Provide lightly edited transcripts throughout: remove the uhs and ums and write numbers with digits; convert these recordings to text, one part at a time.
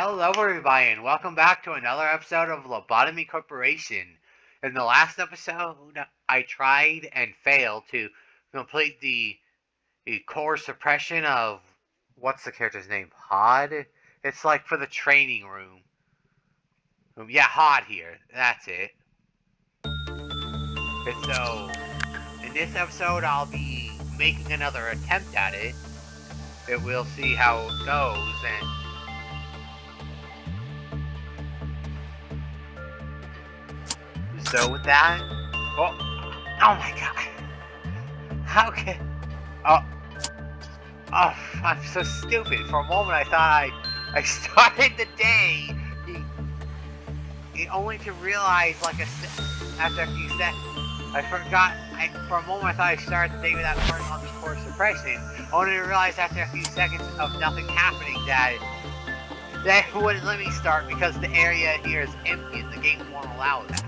Hello, everybody, and welcome back to another episode of Lobotomy Corporation. In the last episode, I tried and failed to complete the core suppression of what's the character's name? Hod. It's like for the training room. Yeah, Hod here. That's it. And so, in this episode, I'll be making another attempt at it. And we'll see how it goes. And so with that, oh my god, how can, oh, I'm so stupid. For a moment I thought I started the day, only to realize after a few seconds, for a moment I thought I started the day without turning on the core suppression, only to realize after a few seconds of nothing happening that wouldn't let me start because the area here is empty and the game won't allow that.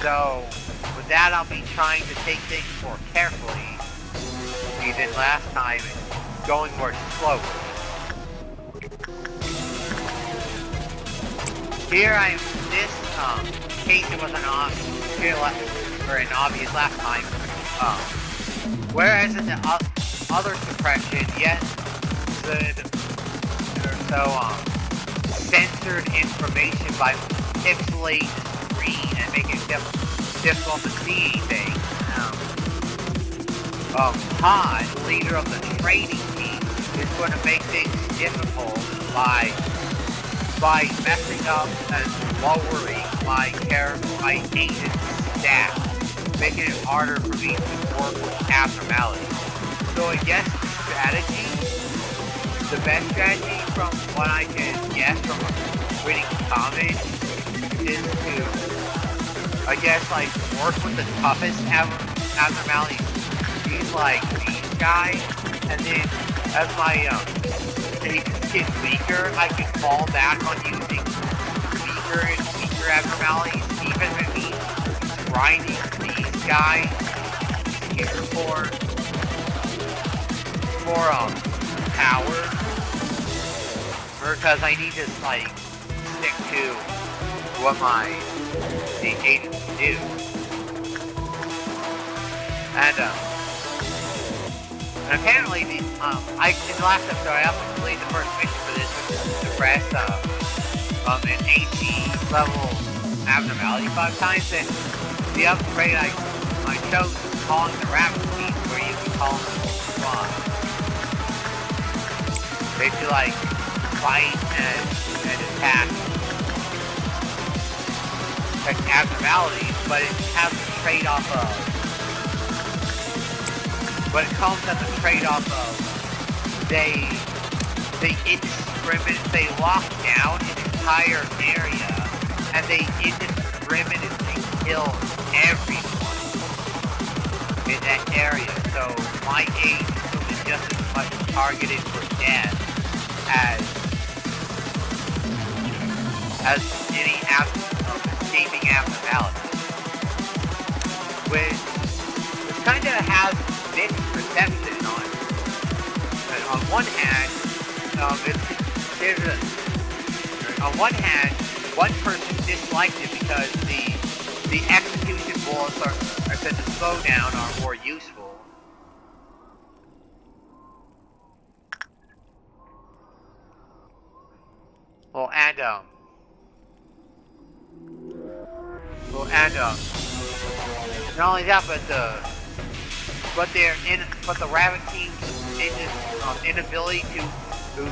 So, with that, I'll be trying to take things more carefully than last time and going more slowly. Here, in this case, it wasn't an obvious last time. Whereas in the other suppression, yes, there's censored information by pixelating the screen and making it difficult to see anything. Todd, leader of the training team, is going to make things difficult by messing up and lowering my agent staff, making it harder for me to work with abnormalities. So I guess the best strategy from what I can guess from reading comments is to, I guess, work with the toughest abnormalities. These guys, and then as my agents get weaker, I can fall back on using weaker and weaker abnormalities, even if it means grinding these guys here for power, because I need to stick to what the agents do. And apparently, in the last episode, I also completed the first mission for this, which is to suppress an 18 level abnormality 5 times, and the upgrade I chose was calling the rabbit team, where you can call them squad. They do fight and attack abnormalities, but it has the trade-off of. But it comes at the trade-off of they lock down an entire area and they indiscriminately kill everyone in that area. So my agent will be just as much targeted for death as any escaping abnormality. Which kind of has mixed perception on it. And on one hand, one person disliked it because the execution bullets are said to slow down are more useful. Not only that, but the rabbit team's inability to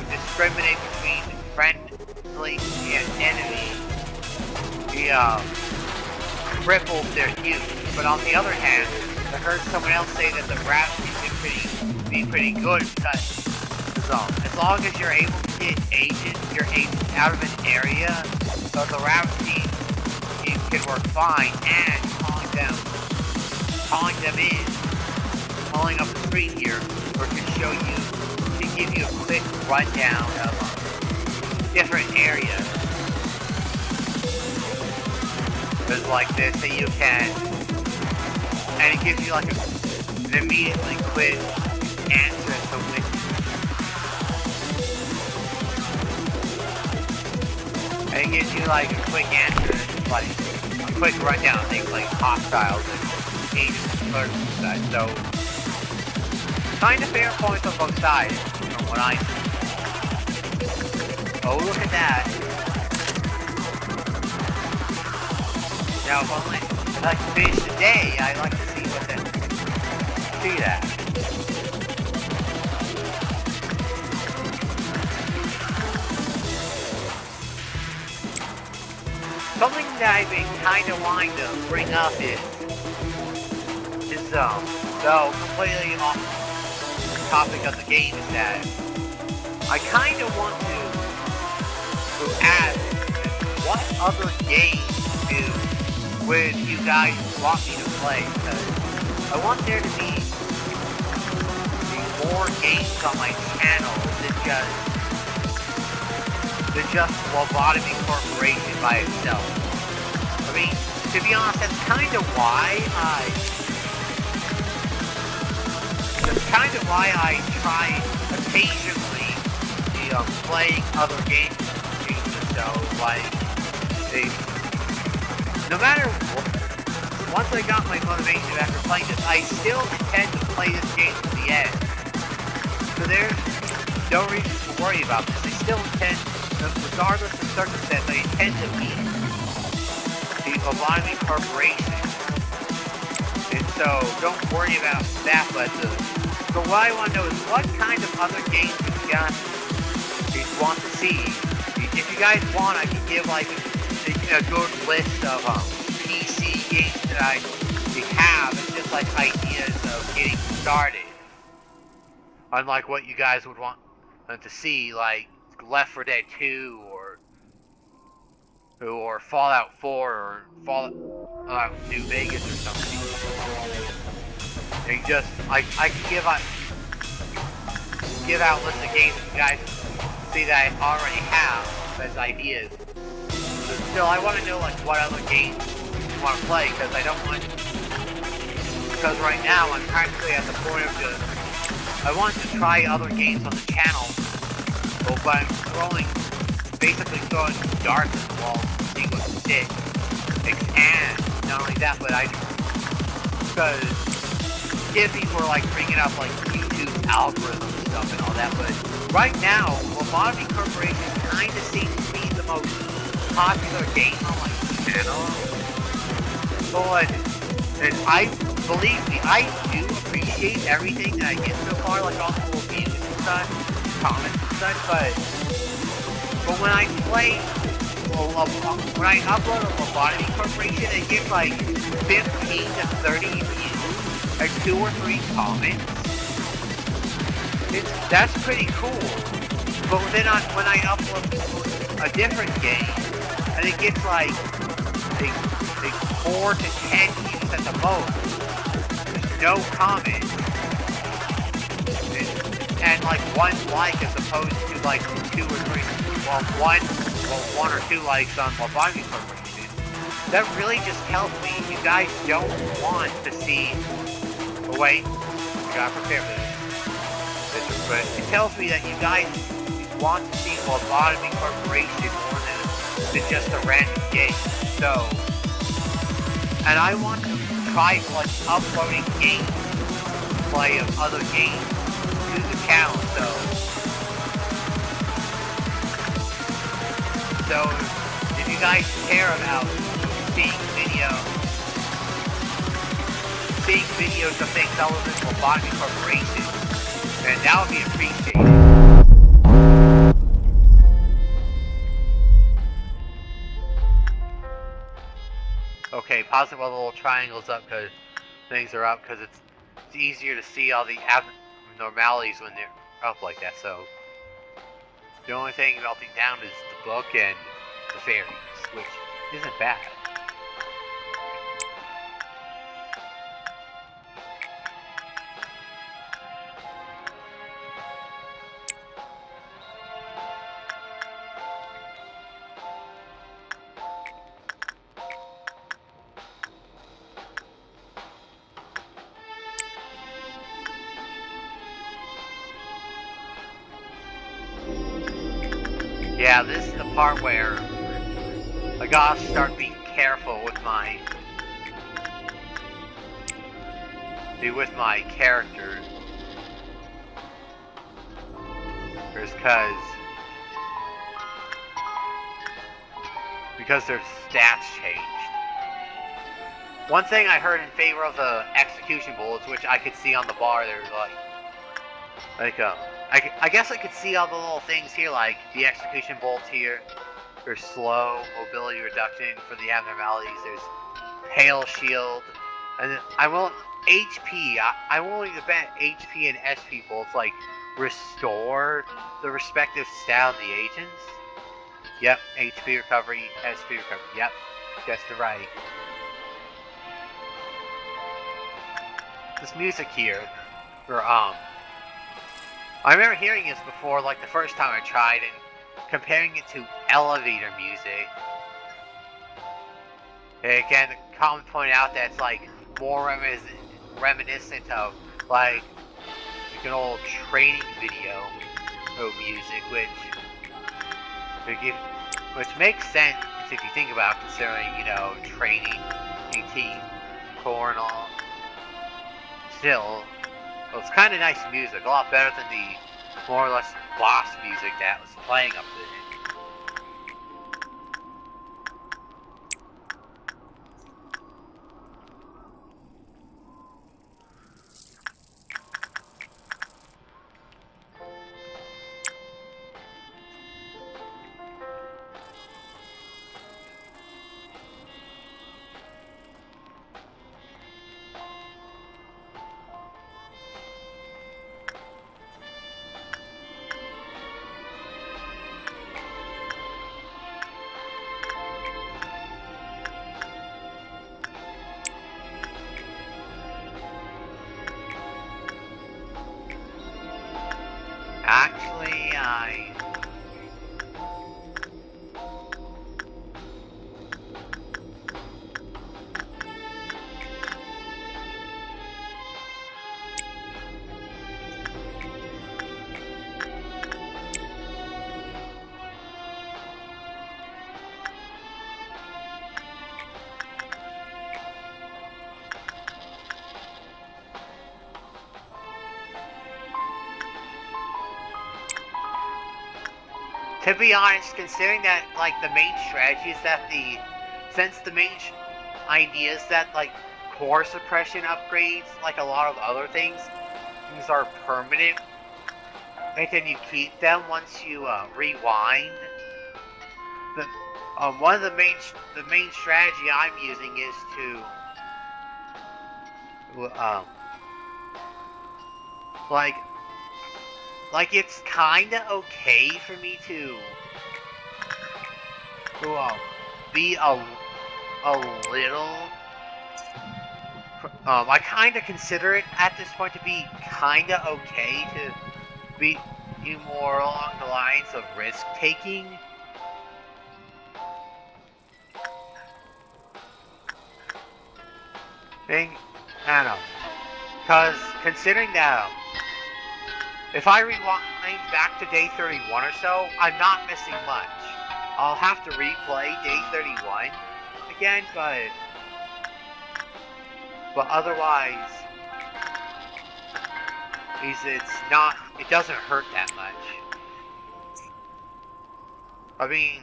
discriminate between friendly and enemy, cripples their use. But on the other hand, I heard someone else say that the rabbit team can be pretty good because as long as you're able to get your agents out of an area, so the rabbit team can work fine, and calling them in, calling up the screen here, or can give you a quick rundown of different areas. There's like this that you can, and it gives you like and immediately quit answer to win. And it gives you like a quick answer, like a quick rundown of things like hostiles and agents and clerks and such. So kind of fair points on both sides from what I see. Oh, look at that. Now, if I'd like to finish the day, I'd like to see what that... See that. Something that I've been kind of wanting to bring up is so completely off the topic of the game is that I kind of want to ask what other games would you guys want me to play? Because I want there to be more games on my channel than just Lobotomy Corporation by itself. I mean, to be honest, that's kind of why try occasionally playing other games. So, like, no matter what, once I got my motivation after playing this, I still intend to play this game to the end. So there's no reason to worry about this. I still intend, regardless of circumstance, I intend to beat the Lobotomy Corporation. And so don't worry about that, but what I want to know is what kind of other games you guys want to see. If you guys want, I can give like a good list of PC games that I have, and just like ideas of getting started. Unlike what you guys would want to see, like Left 4 Dead 2 or Fallout 4 or Fallout New Vegas or something. And just I can give out lists of games that you guys see that I already have as ideas. Still, I want to know like what other games you want to play, because I don't want. Because right now I'm practically at the point of I want to try other games on the channel, but I'm basically throwing darts at the wall, seeing what sticks. And not only that, but because people were like bringing up like YouTube algorithm stuff and all that, but right now, Lobotomy Corporation kind of seems to be the most popular game on my channel. And believe me, I do appreciate everything that I get so far, like all the little views and such, comments and such, but when I upload a Lobotomy Corporation, I get like 15 to 30 views, like 2 or 3 comments. That's pretty cool. But then when I upload a different game, and it gets like 4 to 10 views at the most, there's no comments, and like 1 like as opposed to like 2 or 3, one or 2 likes on Lobotomy Corporation. That really just tells me you guys don't want to see. Oh wait, I gotta prepare for this. But it tells me that you guys want to see Lobotomy Corporation more than just a random game. So, and I want to try like uploading gameplay of other games to the channel. So if you guys care about seeing videos of things other than Lobotomy Corporation, and that would be appreciated. Okay, pause it while the little triangle's up, because things are up, because it's easier to see all the abnormalities when they're up like that. So the only thing melting down is the book and the fairies, which isn't bad. Yeah, this is the part where I gotta start being careful with my characters. Because their stats changed. One thing I heard in favor of the execution bullets, which I could see on the bar, there's I guess I could see all the little things here, like the execution bolts here. There's slow mobility reduction for the abnormalities. There's hail shield, and I won't HP. I'm willing to bet HP and SP bolts like restore the respective stat of the agents. Yep, HP recovery, SP recovery. Yep, guessed it right. This music here, I remember hearing this before, like the first time I tried, and comparing it to elevator music. And again, Colin pointed out that it's like more reminiscent of like an old training video music, which makes sense if you think about it, considering, you know, training, 18, core and all. Still, well, it's kind of nice music, a lot better than the more or less boss music that was playing up there. Actually, to be honest, considering that, like, the main strategy is that since the main idea is that, like, core suppression upgrades, like a lot of other things are permanent, and then you keep them once you, rewind. One of the main strategy I'm using is to, like it's kinda okay for me to be a little, I kinda consider it at this point to be kinda okay to be more along the lines of risk taking. I don't know, because considering that if I rewind back to day 31 or so, I'm not missing much. I'll have to replay day 31 again, but otherwise, it doesn't hurt that much. I mean,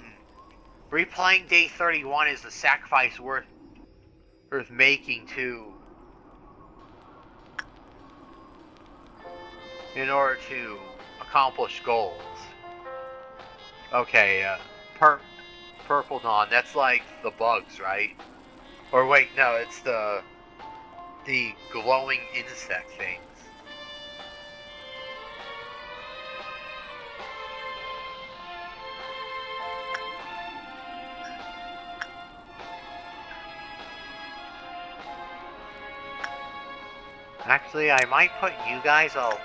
replaying day 31 is a sacrifice worth making too, in order to accomplish goals. Okay, Purple Dawn, that's like the bugs, right? Or wait, no, it's the glowing insect things. Actually, I might put you guys all...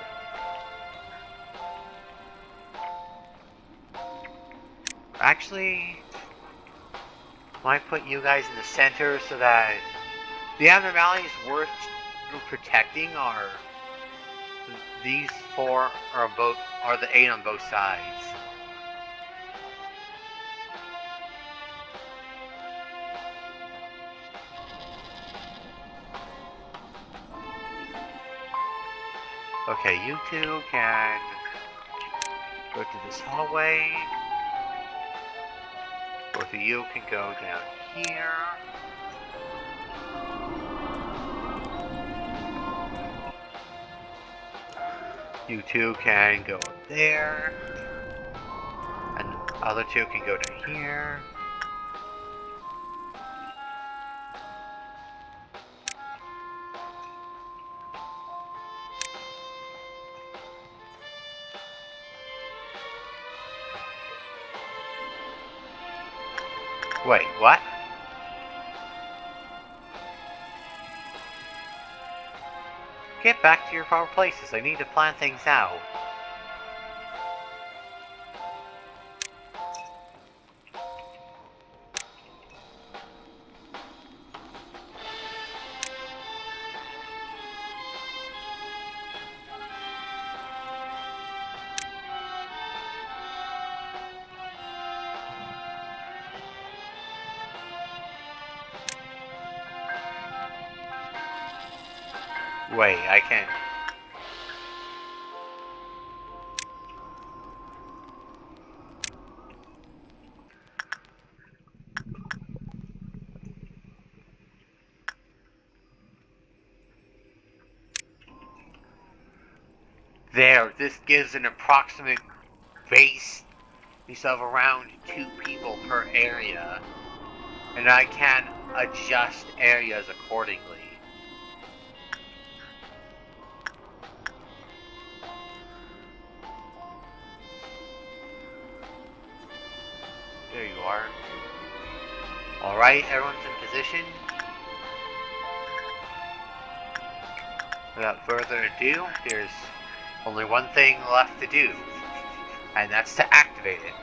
Actually, might put you guys in the center so that the abnormalities worth protecting are these four, are the 8 on both sides. Okay, you two can go to this hallway. Both of you can go down here. You two can go up there. And the other two can go down here. Wait, what? Get back to your proper places. I need to plan things out. Wait, I can... There, this gives an approximate base of around 2 people per area. And I can adjust areas accordingly. There you are. Alright, everyone's in position. Without further ado, there's only one thing left to do, and that's to activate it.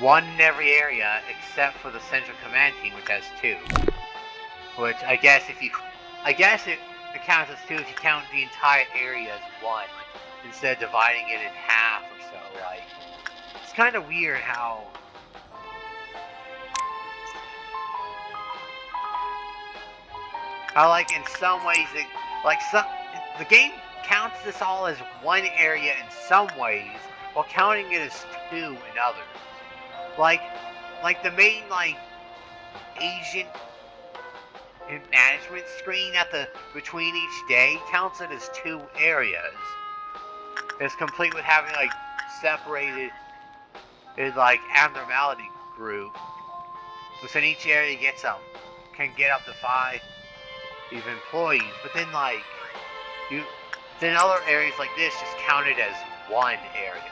One in every area except for the central command team, which has 2. Which I guess it counts as 2 if you count the entire area as 1 instead of dividing it in half or so. Like, it's kind of weird how like in some ways the game counts this all as 1 area in some ways while counting it as 2 in others. Like the main agent management screen between each day counts it as 2 areas. It's complete with having separated abnormality group. Within each area can get up to 5 even employees, but then then other areas like this just counted as 1 area.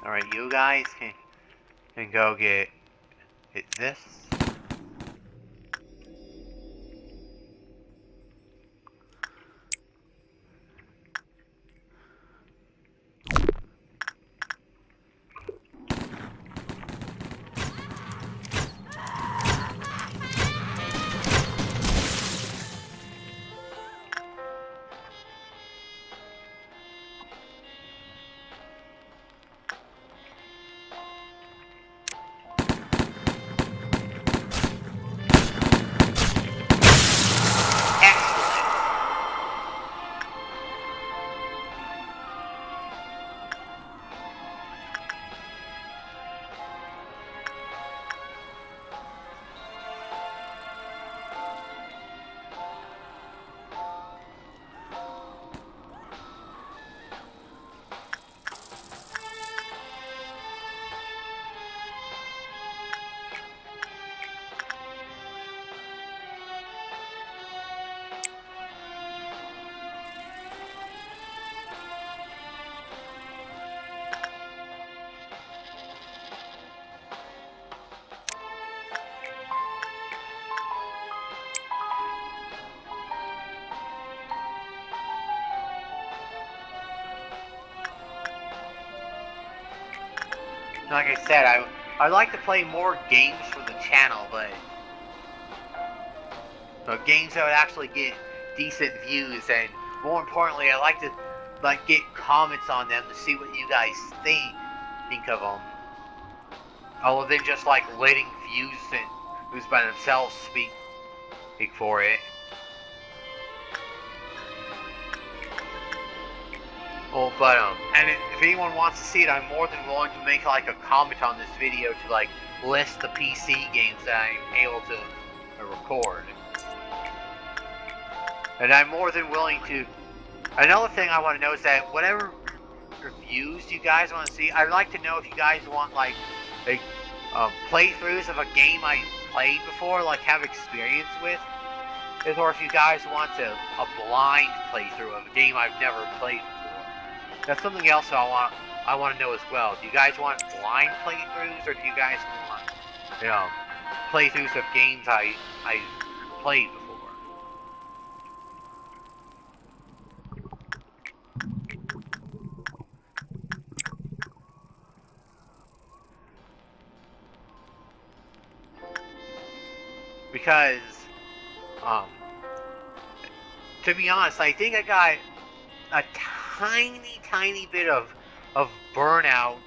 Alright, you guys can go get this. like I said, I'd like to play more games for the channel, but games that would actually get decent views, and more importantly, I like to get comments on them to see what you guys think of them, other than just letting views by themselves speak for it. Well, but and if anyone wants to see it, I'm more than willing to make a comment on this video to list the PC games that I'm able to record. And I'm more than willing to. Another thing I want to know is that whatever reviews you guys want to see, I'd like to know if you guys want playthroughs of a game I played before, have experience with, or if you guys want a blind playthrough of a game I've never played before. That's something else I want to know as well. Do you guys want blind playthroughs, or do you guys want playthroughs of games I played before? Because, to be honest, I think I got a tiny bit of burnout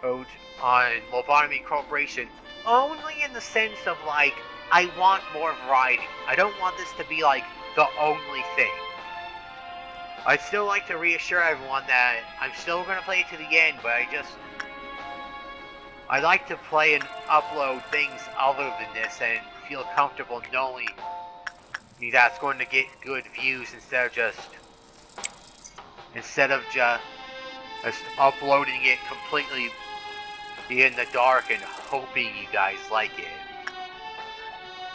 on Lobotomy Corporation, only in the sense of I want more variety. I don't want this to be the only thing. I'd still like to reassure everyone that I'm still going to play it to the end, but I like to play and upload things other than this and feel comfortable knowing that's going to get good views instead of just uploading it completely in the dark and hoping you guys like it,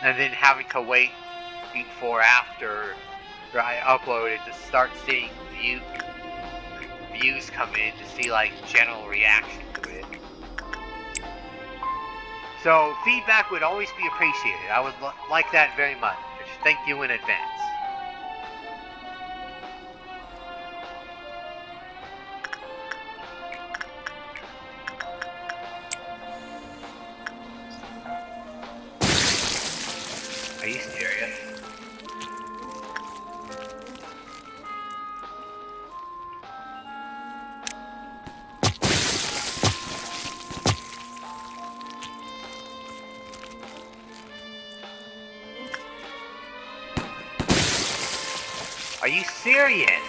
and then having to wait for after I upload it to start seeing views come in to see general reaction to it. So feedback would always be appreciated. I would like that very much. Thank you in advance. Are you serious? Are you serious?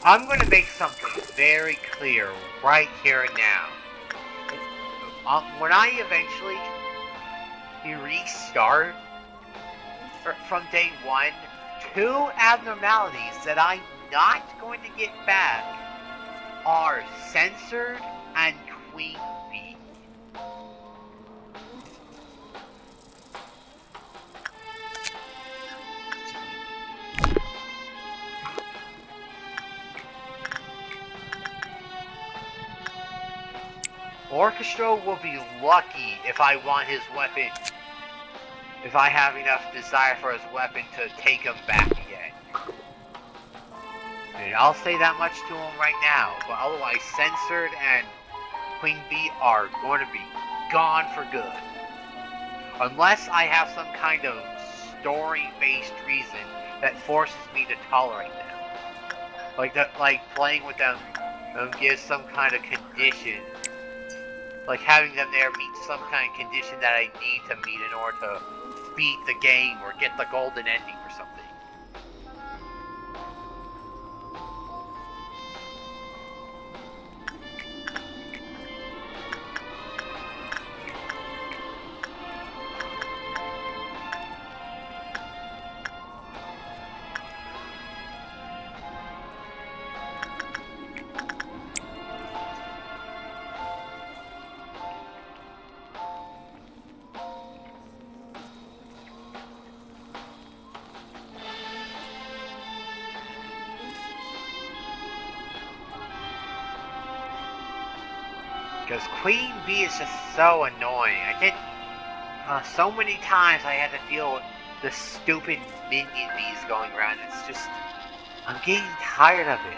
I'm going to make something very clear right here and now. When I eventually restart from day one, 2 abnormalities that I'm not going to get back are Censored and Queen Bee. Orchestra will be lucky if I want his weapon, if I have enough desire for his weapon to take him back again. And I'll say that much to him right now, but otherwise Censored and Queen Bee are going to be gone for good. Unless I have some kind of story-based reason that forces me to tolerate them. Like that, like playing with them gives some kind of condition. Like having them there meets some kind of condition that I need to meet in order to beat the game or get the golden ending or something. Because Queen Bee is just so annoying. I did so many times I had to deal with the stupid minion bees going around. It's just, I'm getting tired of it.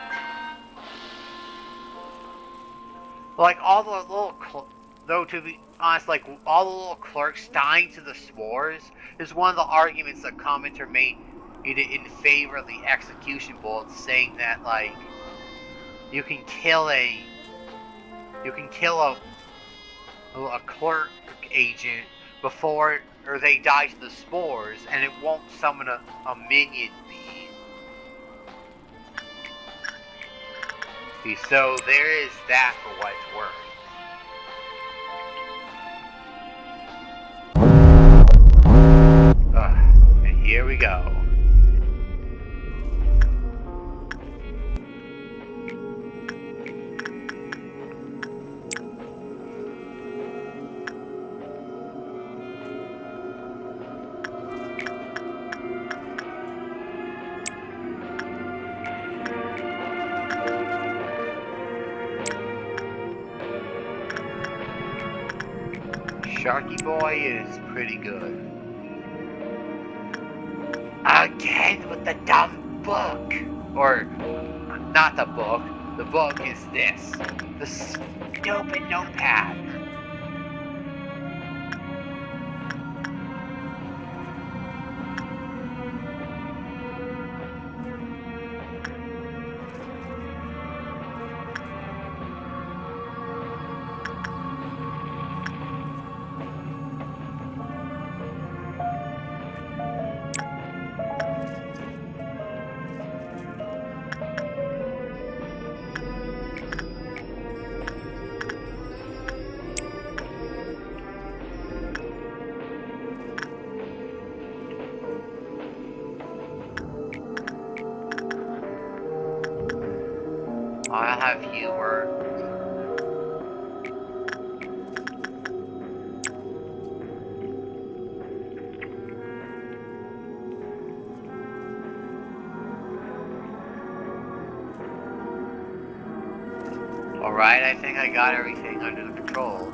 Like all the little, though to be honest, like all the little clerks dying to the spores is one of the arguments that commenter made in favor of the execution bullets, saying that like you can kill a clerk agent before or they die to the spores, and it won't summon a minion bee. See, so there is that for what it's worth. And here we go. Sharky Boy is pretty good. Again with the dumb book! Or, not the book. The book is this. The stupid notepad. I'll have humor. Alright, I think I got everything under control.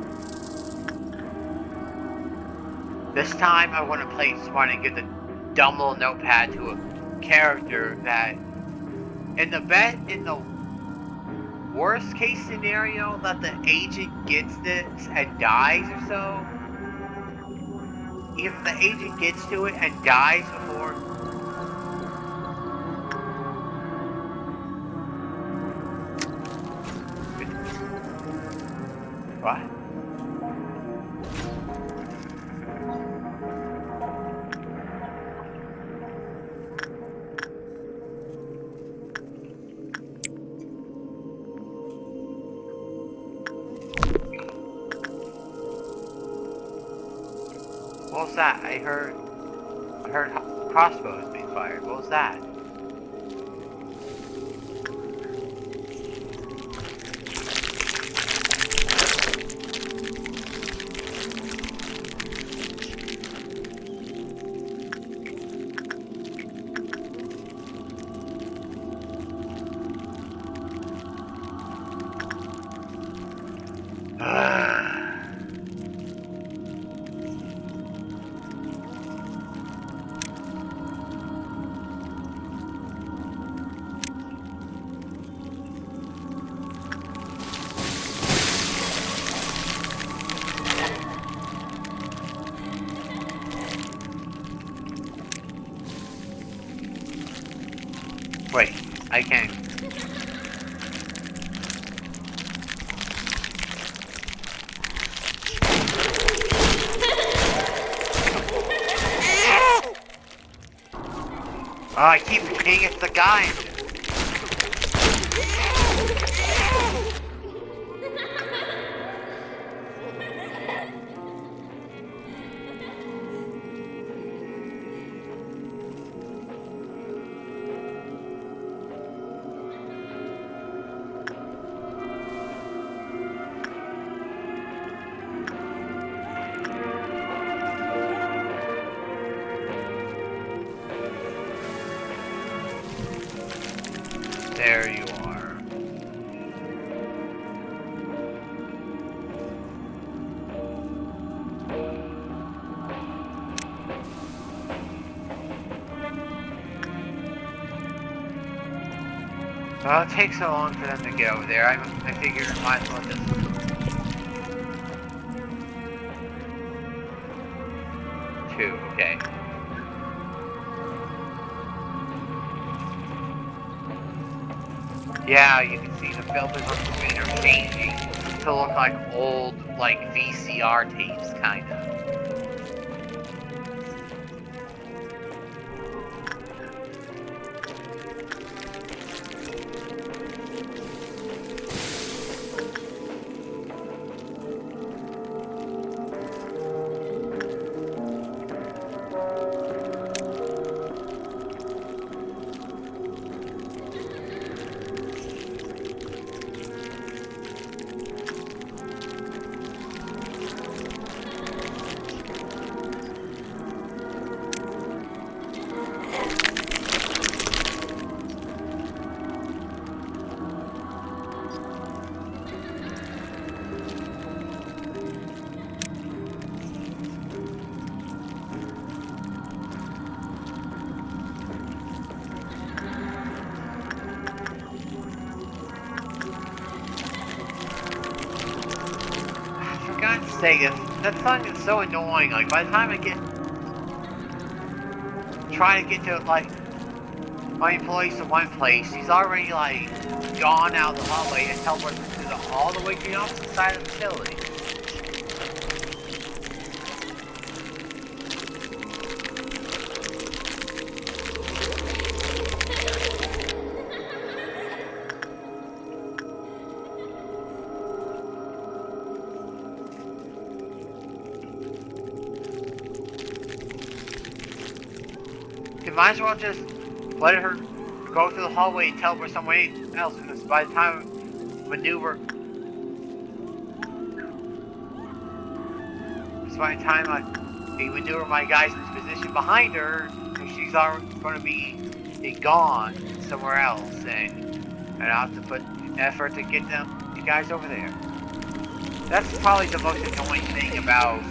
This time I want to play it smart and give the dumb little notepad to a character that in the worst case scenario that the agent gets this and dies or so, if the agent gets to it and dies before... What? What was that? I heard crossbows being fired. What was that? Wait, I can't. I keep hitting at the guy. There you are. Well, it takes so long for them to get over there. I figured I might as well just... Two, okay. Yeah, you can see the filters on the screen are changing to look like old, like, VCR tapes, kinda. That song is so annoying. Like, by the time I try to get to, like, my employees to one place, he's already, like, gone out the hallway and teleported all the way to the opposite side of the facility. You might as well just let her go through the hallway and teleport somewhere else, because by the time I maneuver my guys in this position behind her, she's already going to be gone somewhere else, and I'll have to put effort to get you guys over there. That's probably the most annoying thing about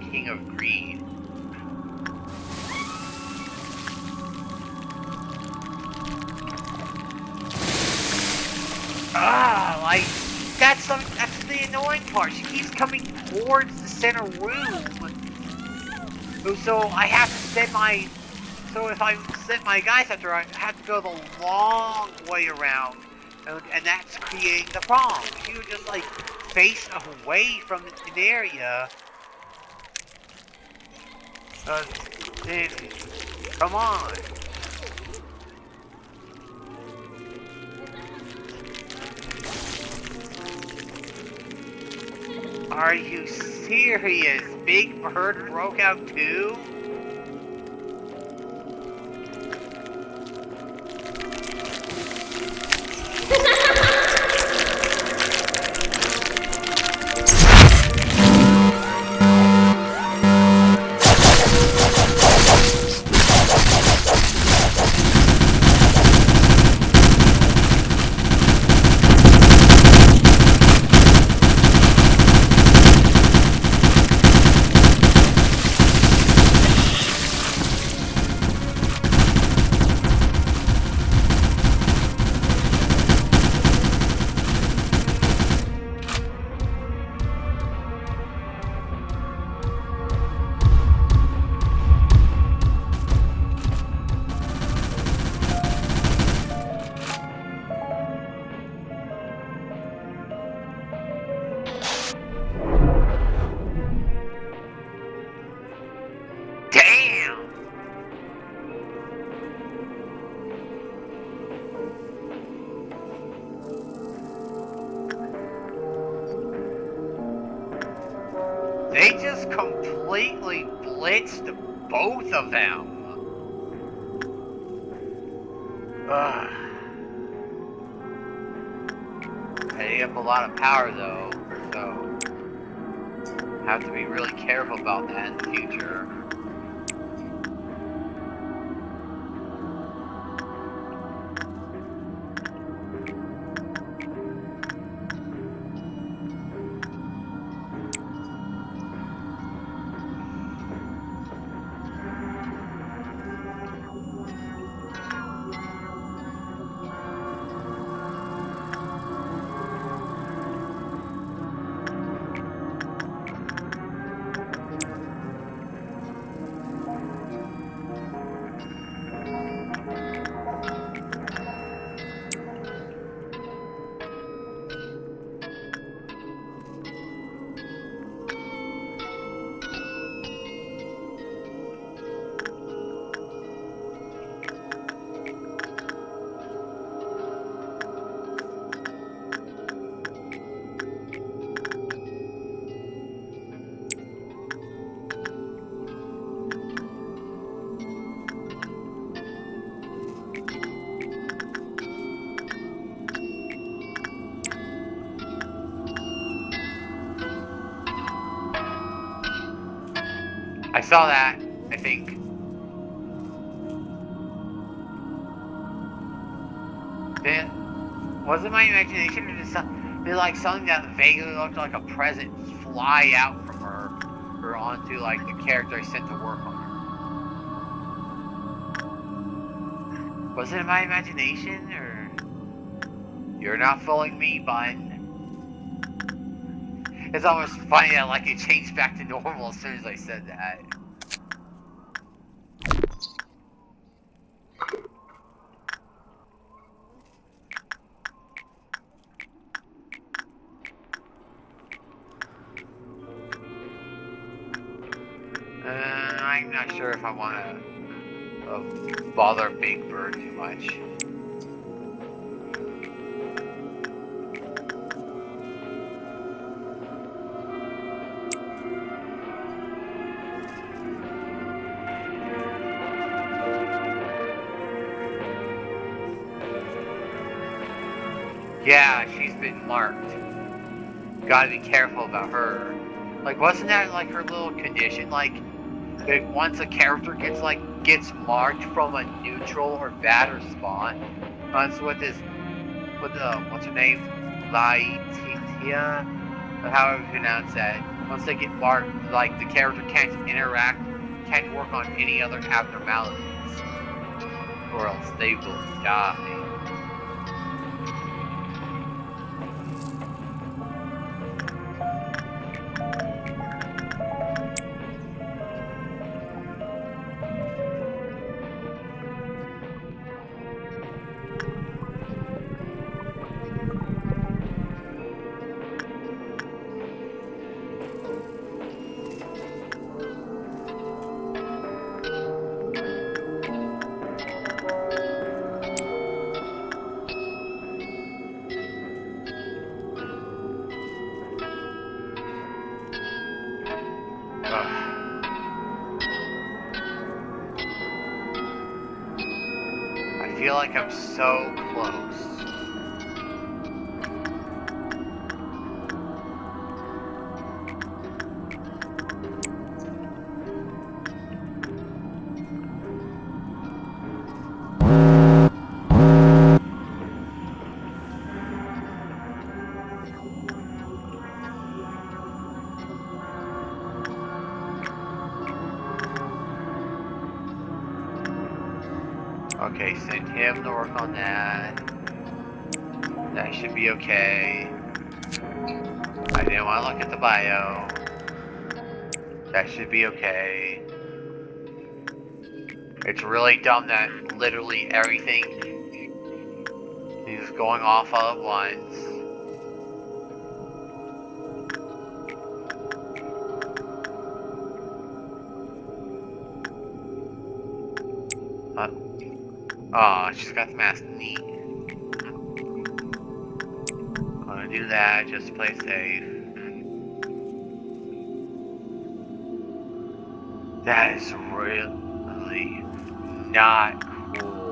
King of Greed. Like, that's the annoying part. She keeps coming towards the center room. So I have to send my... So if I send my guys after her, I have to go the long way around. And that's creating the problem. She would just, like, face away from an area. Then, come on. Are you serious? Big Bird broke out too? They just completely blitzed both of them. Ugh. They have a lot of power though, so have to be really careful about that in the future. I saw that, I think. Was it my imagination or just did like something that vaguely looked like a present fly out from her or onto like the character I sent to work on her? Was it my imagination or you're not fooling me, bun? It's almost funny that like it changed back to normal as soon as I said that. I'm not sure if I want to bother Big Bird too much. Yeah, she's been marked. Gotta be careful about her. Like, wasn't that like her little condition? Like, if once a character gets marked from a neutral or bad respawn, once with what's her name, Laitia, or however you pronounce that. Once they get marked, like the character can't work on any other abnormalities, or else they will die. I feel like I'm so close. Okay, send him to work on that. That should be okay. I didn't want to look at the bio. That should be okay. It's really dumb that literally everything is going off all at once. Oh, she's got the mask. Neat. I'm gonna do that just to play safe. That is really not cool.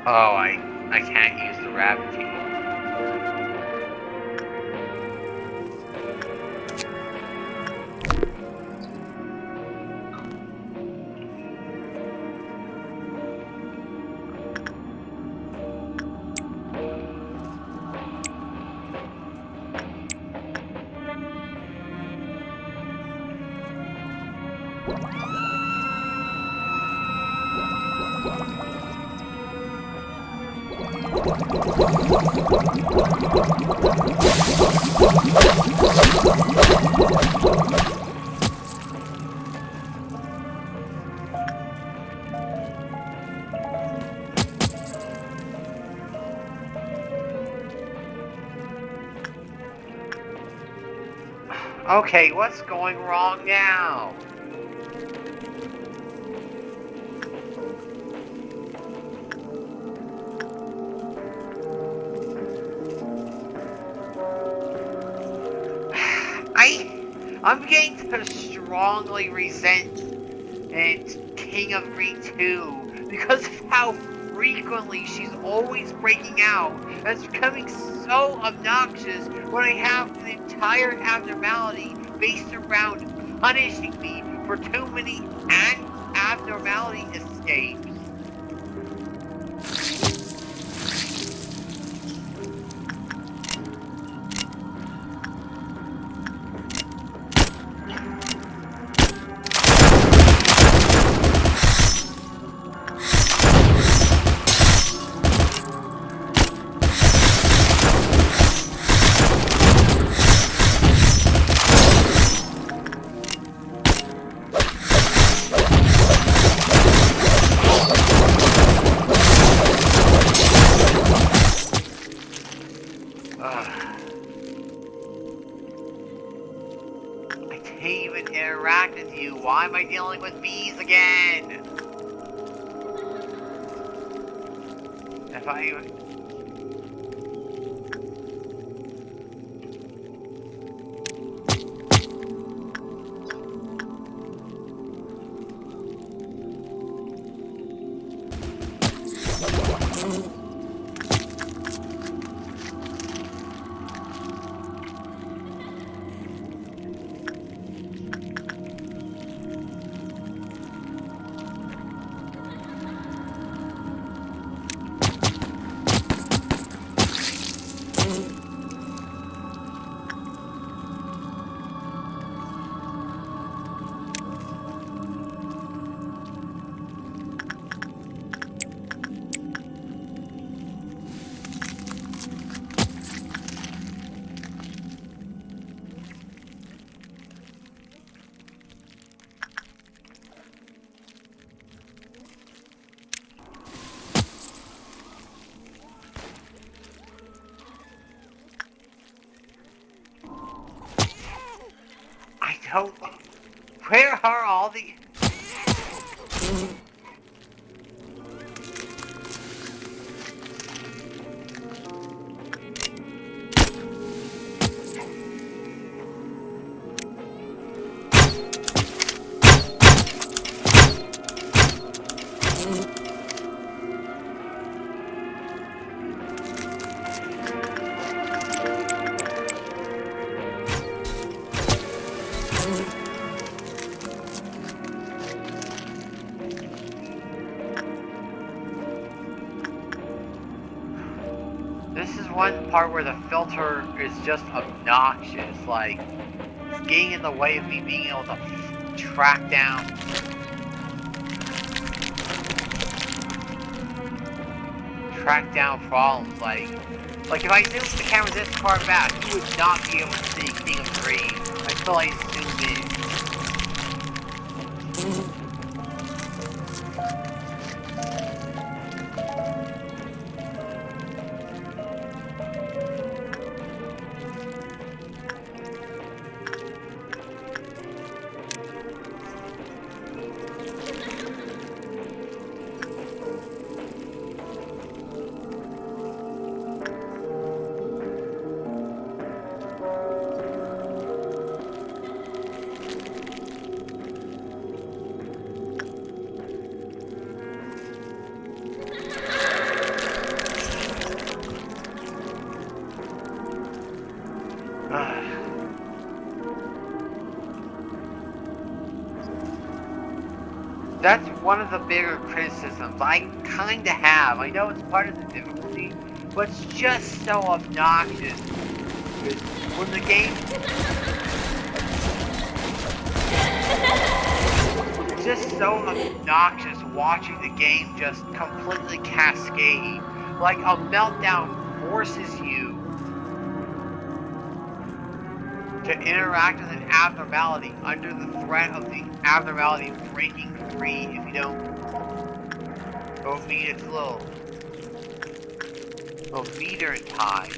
Oh, I can't use the rabbit key. Okay, what's going wrong now? I'm getting to strongly resent King of Green 2 because of how frequently she's always breaking out and it's becoming so obnoxious when I have an entire abnormality based around punishing me for too many abnormality escapes. I can't even interact with you. Why am I dealing with bees again? If I... I don't... Where are all the... one part where the filter is just obnoxious, like, it's getting in the way of me being able to track down problems, like if I zoomed the camera this far back, you would not be able to see King of Greed until I zoom in. That's one of the bigger criticisms I kinda have. I know it's part of the difficulty, but it's just so obnoxious. When the game... It's just so obnoxious watching the game just completely cascade. Like a meltdown forces you to interact with an abnormality under the threat of the abnormality breaking free if you don't meet its little meter in time.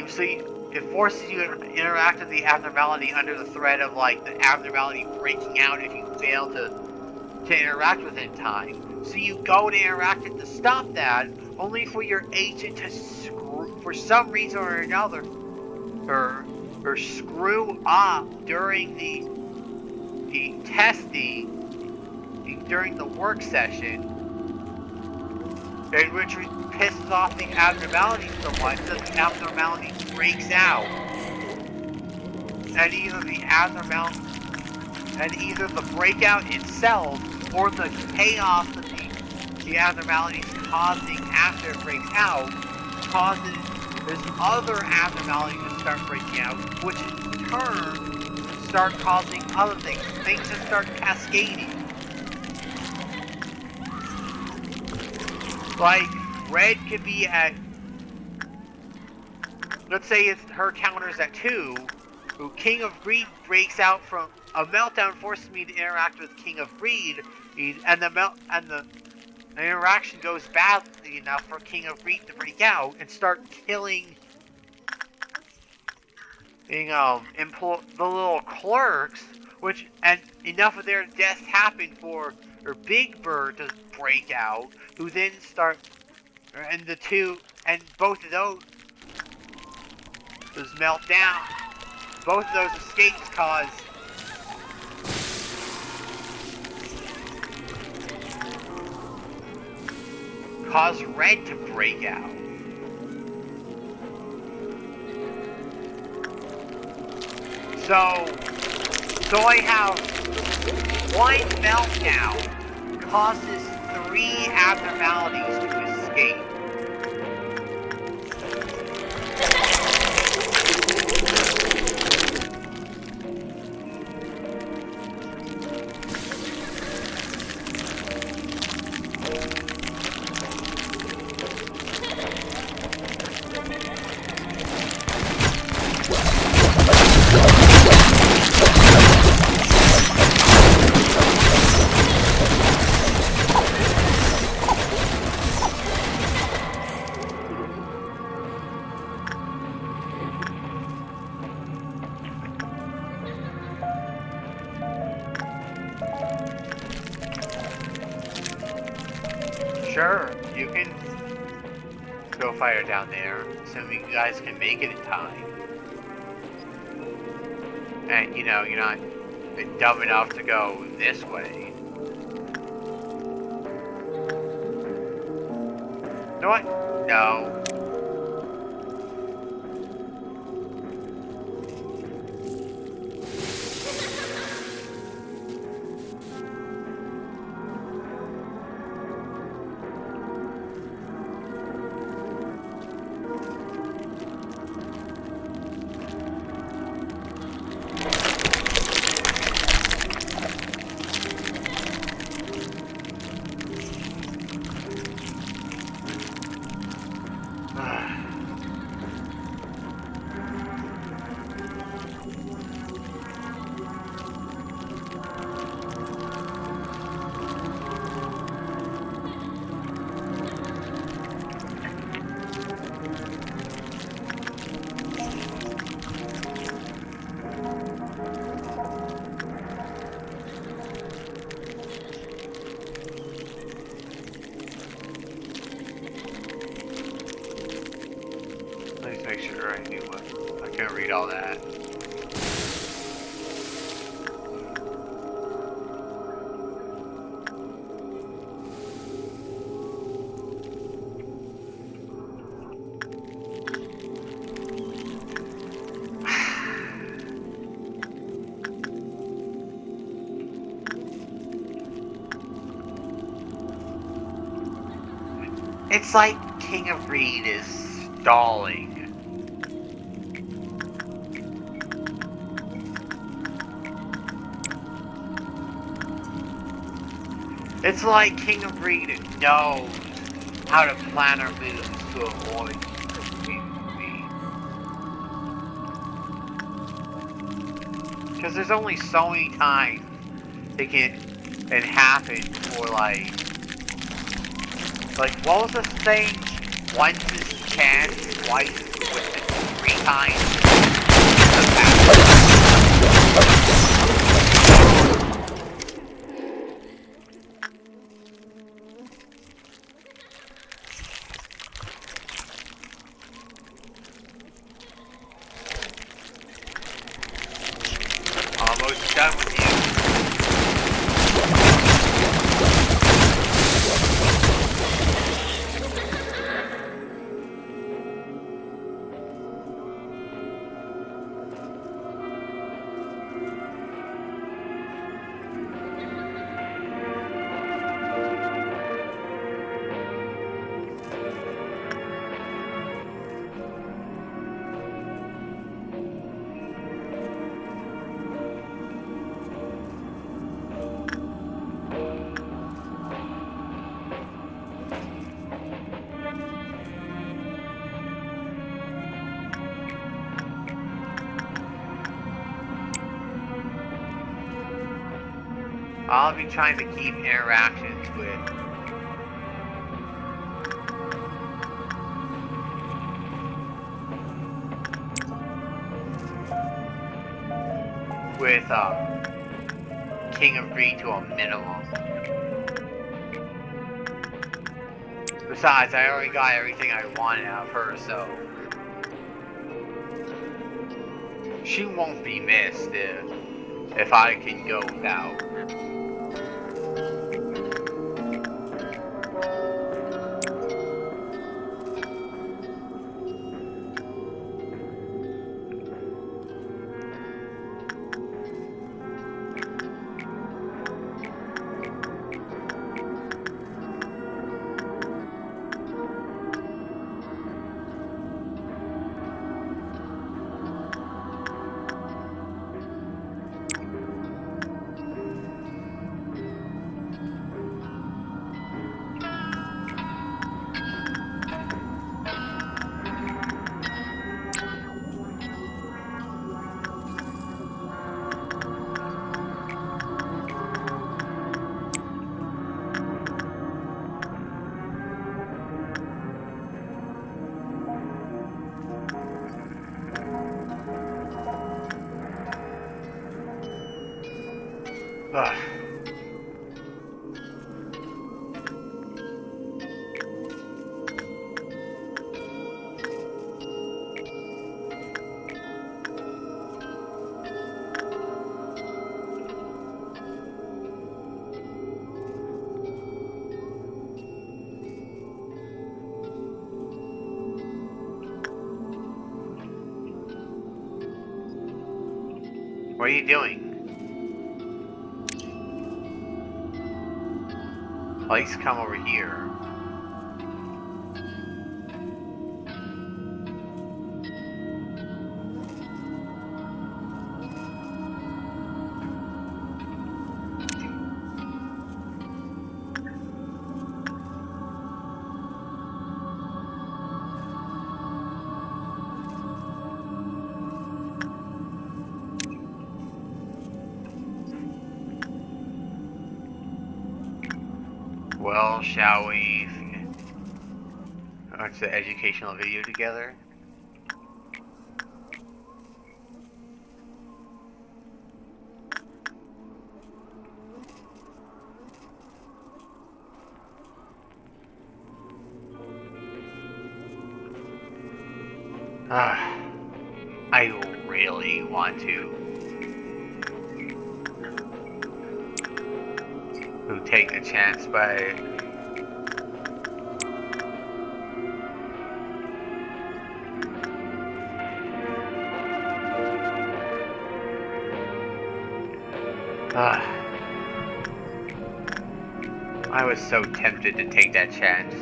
See, it forces you to interact with the abnormality under the threat of like the abnormality breaking out if you fail to interact with it in time. So you go to interact it to stop that, only for your agent to screw, for some reason or another, or screw up during the testing, during the work session, in which pisses off the abnormality so much that the abnormality breaks out, and either the breakout itself or the chaos that the abnormality is causing after it breaks out causes this other abnormality to start breaking out, which in turn start causing other things. Things just start cascading. Like, Red could be at, let's say it's her counter's at 2, King of Greed breaks out from a meltdown, forces me to interact with King of Greed, and the interaction goes badly enough for King of Greed to break out and start killing the little clerks, and enough of their deaths happen for Big Bird to break out, who then start, and both of those melt down. Both of those escapes cause Red to break out. So I have one meltdown causes 3 abnormalities to escape. Sure, you can go fire down there, assuming you guys can make it in time. And, you know, you're not dumb enough to go this way. You know what? No. Let's make sure I knew what. I couldn't read all that. It's like King of Greed is stalling. It's like King of Greed knows how to plan our moves to avoid King of Greed. Because there's only so many times it happen for like what was the saying? Once is a chance, twice with it, 3 times. Almost done with you. I'll be trying to keep interactions with King of Greed to a minimum. Besides, I already got everything I wanted out of her, so she won't be missed if I can go without. Ugh. What are you doing? Let's come over here. Well, shall we watch the educational video together? I really want to take the chance, but I was so tempted to take that chance,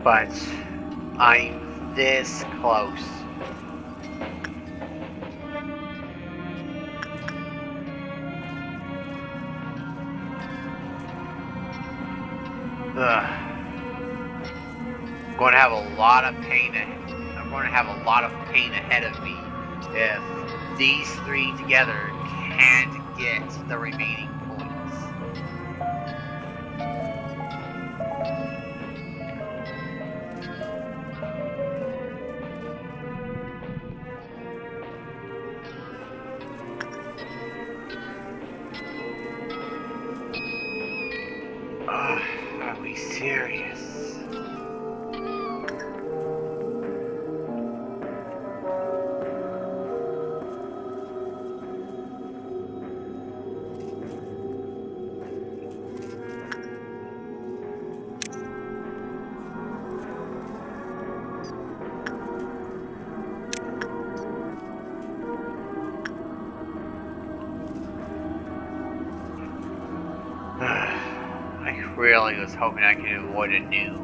but I'm this close. I'm going to have a lot of pain. I'm going to have a lot of pain ahead of me if these three together can't get the remaining points. Are we serious? I really was hoping I could avoid a noon.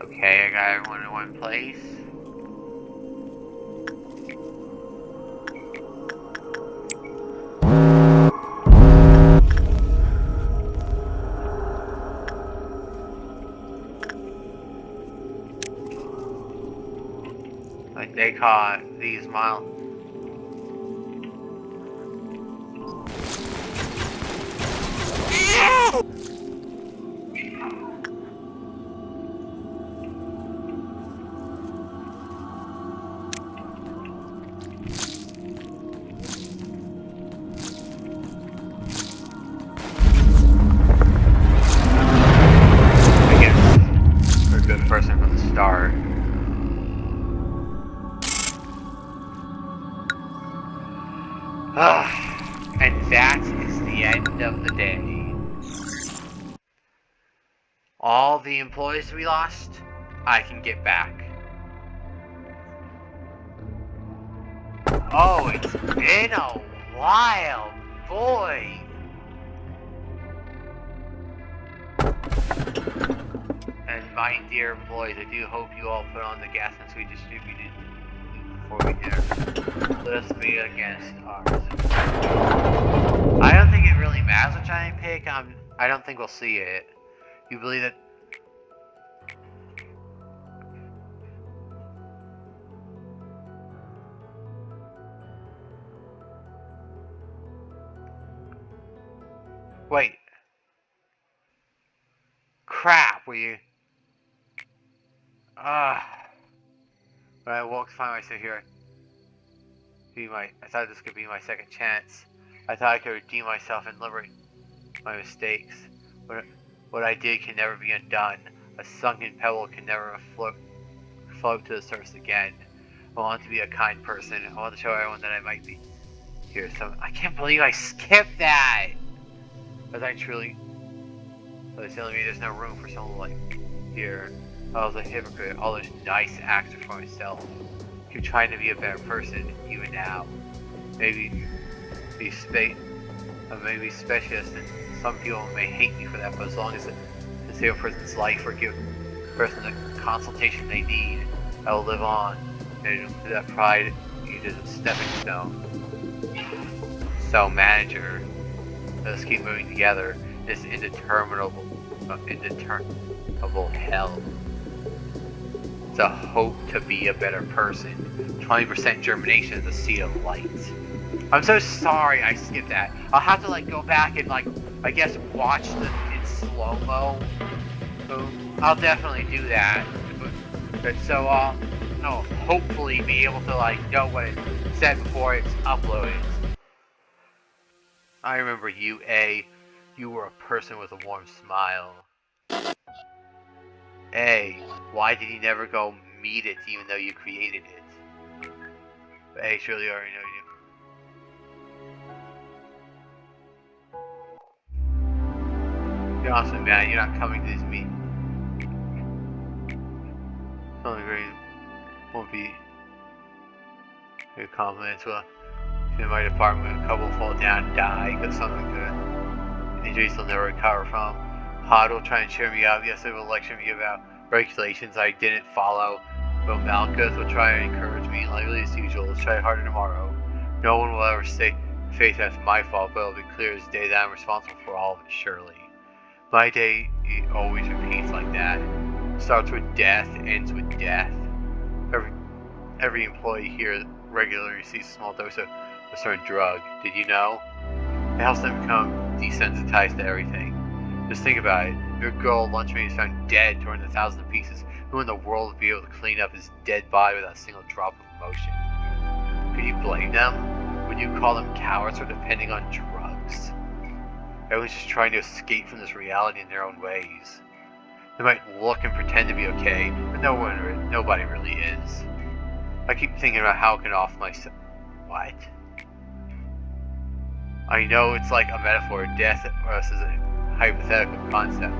Okay, I got everyone in one place. Like they caught these miles. Person from the start. And that is the end of the day. All the employees we lost, I can get back. Oh, it's been a while, boy. And my dear employees, I do hope you all put on the gas since we distributed before we did. Let us be against ours. I don't think it really matters which I pick. I don't think we'll see it. You believe that? Wait. Crap, were you? When I woke to find myself here, I thought this could be my second chance. I thought I could redeem myself and liberate my mistakes. What I did can never be undone. A sunken pebble can never float to the surface again. I want to be a kind person. I want to show everyone that I might be here. So I can't believe I skipped that. Was I truly? But telling me there's no room for someone like here. I was a hypocrite. All those nice acts are for myself. Keep trying to be a better person, even now. Maybe be specialist, and some people may hate me for that. But as long as I save a person's life or give a person the consultation they need, I will live on. And to that pride, needed a stepping stone. So, manager, let us keep moving together. This indeterminable indeterminable hell. It's a hope to be a better person. 20% germination is a sea of light. I'm so sorry I skipped that. I'll have to like go back and like, I guess watch them in slow-mo. So I'll definitely do that. But so no, hopefully be able to like know what it said before it's uploaded. I remember you, A. You were a person with a warm smile. A. Why did you never go meet it even though you created it? A. Surely you already know you. Be honest with me, man. You're not coming to this meeting. Only great won't be your compliments. Well, in my department, a couple fall down and die because something good. Injuries they'll never recover from. Pod will try and cheer me up. Yesterday will lecture me about regulations I didn't follow. But Malkuth will try and encourage me, likely as usual. Let's try harder tomorrow. No one will ever say face that's my fault, but it'll be clear as day that I'm responsible for all of it, surely. My day always repeats like that. Starts with death, ends with death. Every employee here regularly receives a small dose of a certain drug. Did you know? It helps them become desensitized to everything. Just think about it. If your girl lunchmate is found dead, torn into thousands of pieces, who in the world would be able to clean up his dead body without a single drop of emotion? Could you blame them? Would you call them cowards for depending on drugs? Everyone's just trying to escape from this reality in their own ways. They might look and pretend to be okay, but nobody really is. I keep thinking about how I can off myself. What? I know it's like a metaphor. Death for us is a hypothetical concept.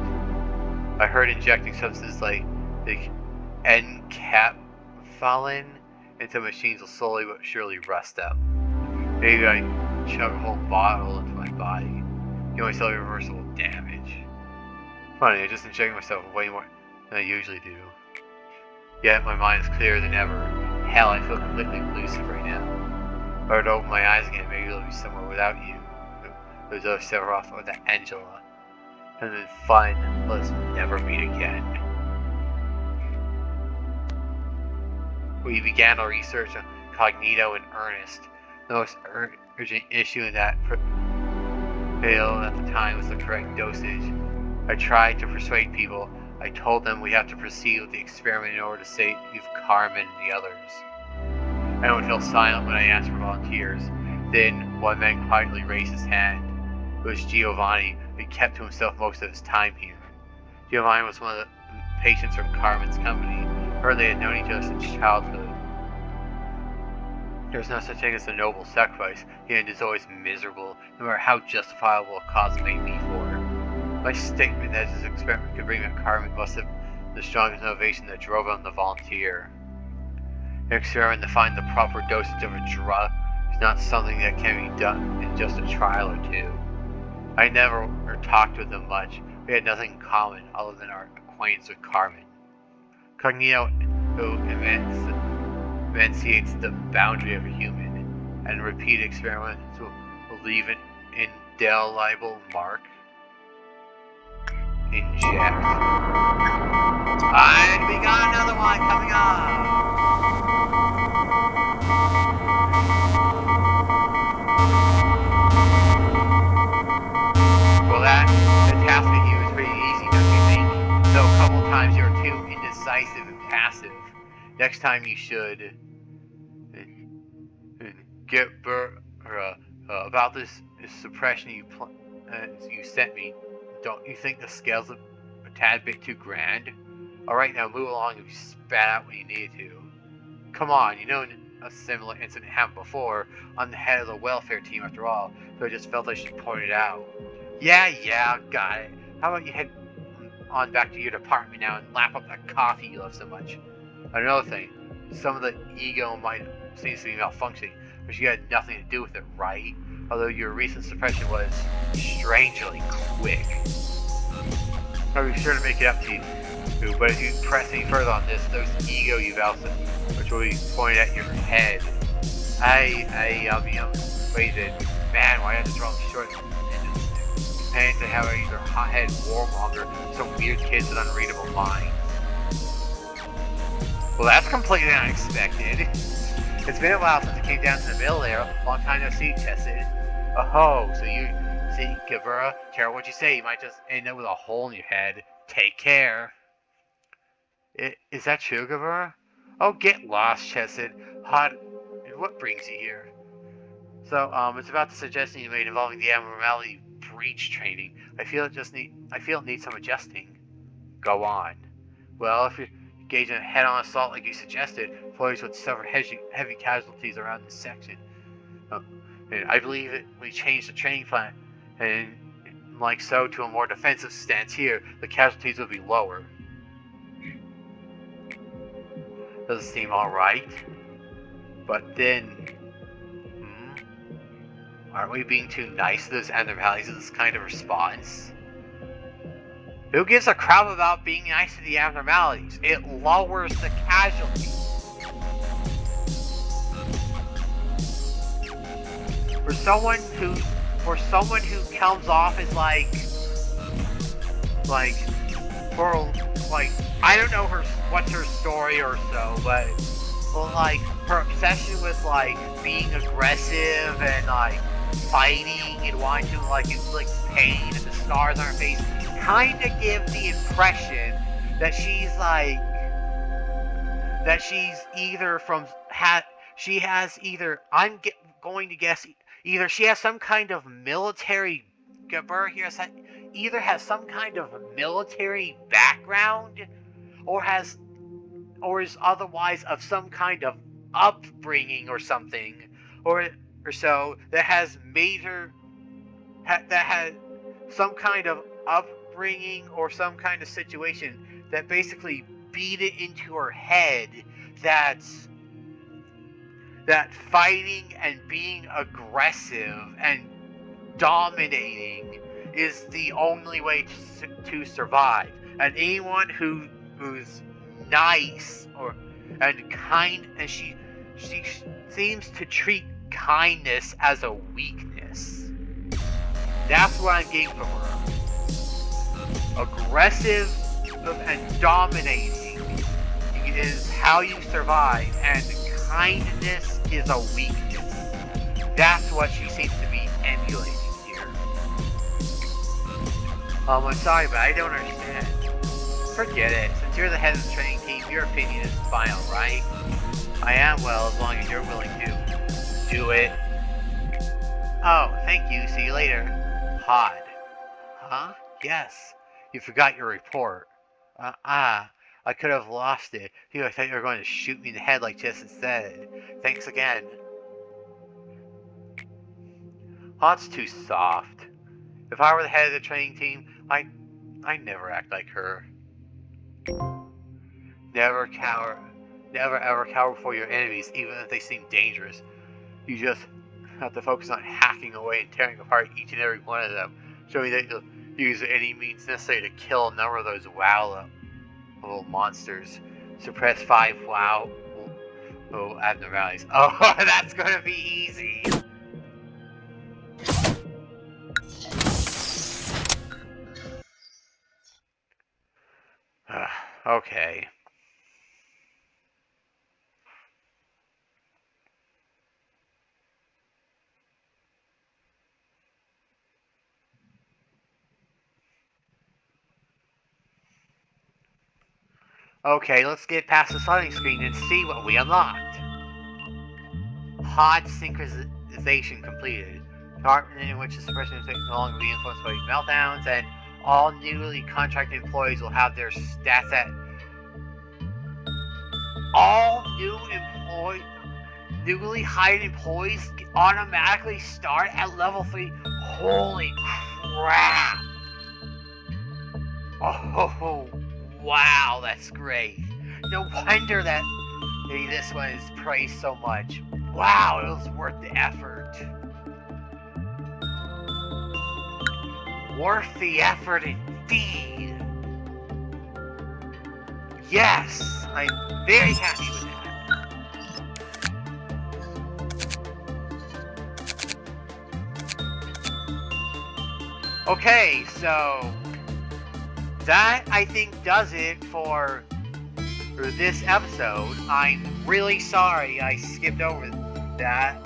I heard injecting substances like the encaphalin into machines will slowly but surely rust them. Maybe I chug a whole bottle into my body. Give myself irreversible damage. Funny, I just injected myself way more than I usually do. Yet my mind is clearer than ever. Hell, I feel completely lucid right now. If I were to open my eyes again, maybe it'll be somewhere without you. Those other Sephiroth or the Angela. And then fine, let's never meet again. We began our research on Cognito in earnest. The most urgent issue in that failed at the time was the correct dosage. I tried to persuade people. I told them we have to proceed with the experiment in order to save Carmen and the others. Everyone fell silent when I asked for volunteers. Then one man quietly raised his hand. It was Giovanni, who kept to himself most of his time here. Giovanni was one of the patients from Carmen's company. Heard they had known each other since childhood. There was no such thing as a noble sacrifice. The end is always miserable, no matter how justifiable a cause may be for it. My statement that this experiment could bring back Carmen must have been the strongest motivation that drove him to volunteer. An experiment to find the proper dosage of a drug is not something that can be done in just a trial or two. I never talked with him much. We had nothing in common other than our acquaintance with Carmen. Cognito, who enunciates the boundary of a human, and repeated experiments will leave an indelible mark. Inject. We got another one coming up! Well, the task at you is pretty easy, don't you think? Though a couple times you're too indecisive and passive. Next time you should get about this suppression you sent me. Don't you think the scale's a tad bit too grand? Alright, now move along if you spat out when you needed to. Come on, you know a similar incident happened before. I'm the head of the welfare team after all, so I just felt I should point it out. Yeah, got it. How about you head on back to your department now and lap up that coffee you love so much? Another thing, some of the ego might seem to be malfunctioning, but you had nothing to do with it, right? Although your recent suppression was strangely quick. I'll be sure to make it up to you, but if you press any further on this, those ego evals, which will be pointed at your head. Waited. Man, why did I draw short? And they have either hothead warmonger, some weird kids with unreadable minds. Well, that's completely unexpected. It's been a while since I came down to the middle there. Long time no see, Chesed. Oh, so you see, Gavura, care what you say, you might just end up with a hole in your head. Take care. Is that true, Gavura? Oh, get lost, Chesed. What brings you here? So, it's about the suggestion you made involving the abnormality breach training. I feel it needs some adjusting. Go on. Well, if you're engaged in a head-on assault like you suggested, employees would suffer heavy casualties around this section. And I believe we changed the training plan, and like so, to a more defensive stance here, the casualties would be lower. Does it seem alright? But then, aren't we being too nice to those abnormalities in this kind of response? Who gives a crap about being nice to the abnormalities? It lowers the casualties. For someone who comes off as I don't know what's her story or so, but like her obsession with being aggressive and fighting and wanting to inflict pain and the scars on her face kind of give the impression that she's either she has some kind of military. Gabur here either has some kind of military background, or is otherwise of some kind of upbringing or something, or so that has made her that has some kind of upbringing or some kind of situation that basically beat it into her head that fighting and being aggressive and dominating is the only way to survive. And anyone who's nice and kind, and she seems to treat kindness as a weakness. That's what I'm getting from her. Aggressive and dominating is how you survive, and kindness is a weakness. That's what she seems to be emulating here. I'm sorry, but I don't understand. Forget it. Since you're the head of the training team, your opinion is final, right? I am, well, as long as you're willing to do it. Oh, thank you. See you later. Hod. Huh? Yes. You forgot your report. I could have lost it. I thought you were going to shoot me in the head like Jessica said. Thanks again. Hod's too soft. If I were the head of the training team, I'd never act like her. Never ever cower before your enemies, even if they seem dangerous. You just have to focus on hacking away and tearing apart each and every one of them, showing that you'll use any means necessary to kill a number of those little monsters. Suppress 5 abnormalities. Oh, that's gonna be easy. Okay. Okay, let's get past the starting screen and see what we unlocked. Hot synchronization completed. Department in which the suppression is no longer be influenced by meltdowns, and all newly contracted employees will have their stats at... All newly hired employees automatically start at level 3. Holy crap! Oh, wow, that's great. No wonder that this one is praised so much. Wow, it was worth the effort. Worth the effort indeed. Yes, I'm very happy with that. Okay, so that I think does it for this episode. I'm really sorry I skipped over that.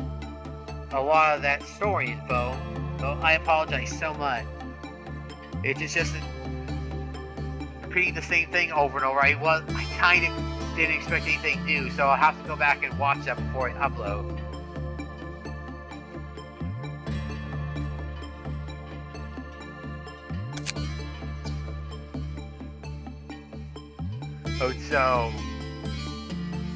A lot of that story info. So I apologize so much. It's just repeating the same thing over and over. I kind of didn't expect anything new, so I'll have to go back and watch that before I upload.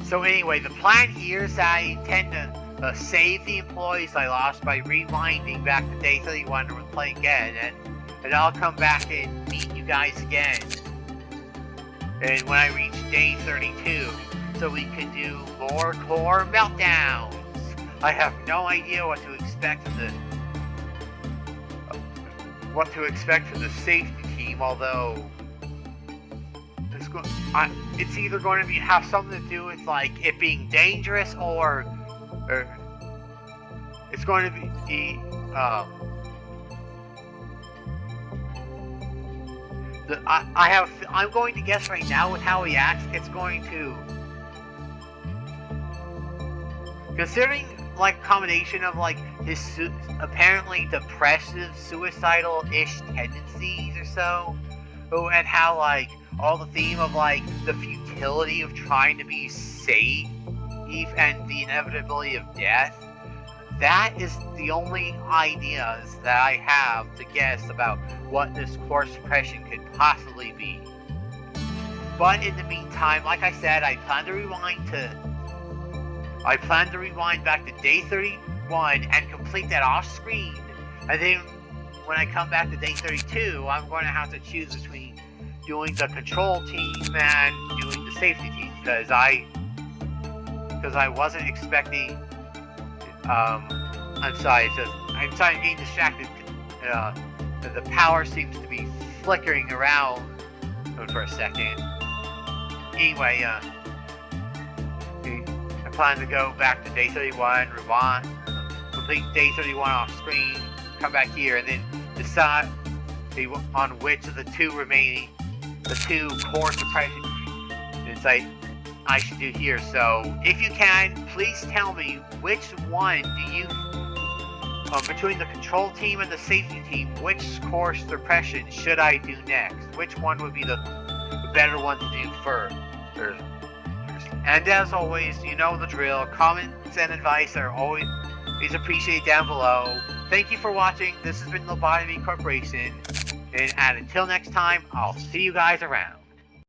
So anyway, the plan here is that I intend to save the employees I lost by rewinding back to day 31 and play again, and I'll come back and meet you guys again. And when I reach day 32, so we can do more core meltdowns. I have no idea what to expect from the safety team, although it's either going to have something to do with like it being dangerous, or it's going to be I'm going to guess right now with how he acts, it's going to, considering like a combination of like his apparently depressive, suicidal-ish tendencies or so, and how like all the theme of like the futility of trying to be safe and the inevitability of death. That is the only ideas that I have to guess about what this core suppression could possibly be. But in the meantime, like I said, I plan to rewind back to day 31 and complete that off screen. And then when I come back to day 32, I'm going to have to choose between doing the control team and doing the safety team, because I wasn't expecting. I'm sorry, I'm getting distracted. The power seems to be flickering around for a second. Anyway, I plan to go back to day 31, complete day 31 off screen, come back here, and then decide on which of the two core suppression I should do here. So if you can, please tell me which one do you, between the control team and the safety team, which core suppression should I do next? Which one would be the better one to do first? And as always, you know the drill. Comments and advice are always appreciated down below. Thank you for watching. This has been Lobotomy Corporation. And until next time, I'll see you guys around.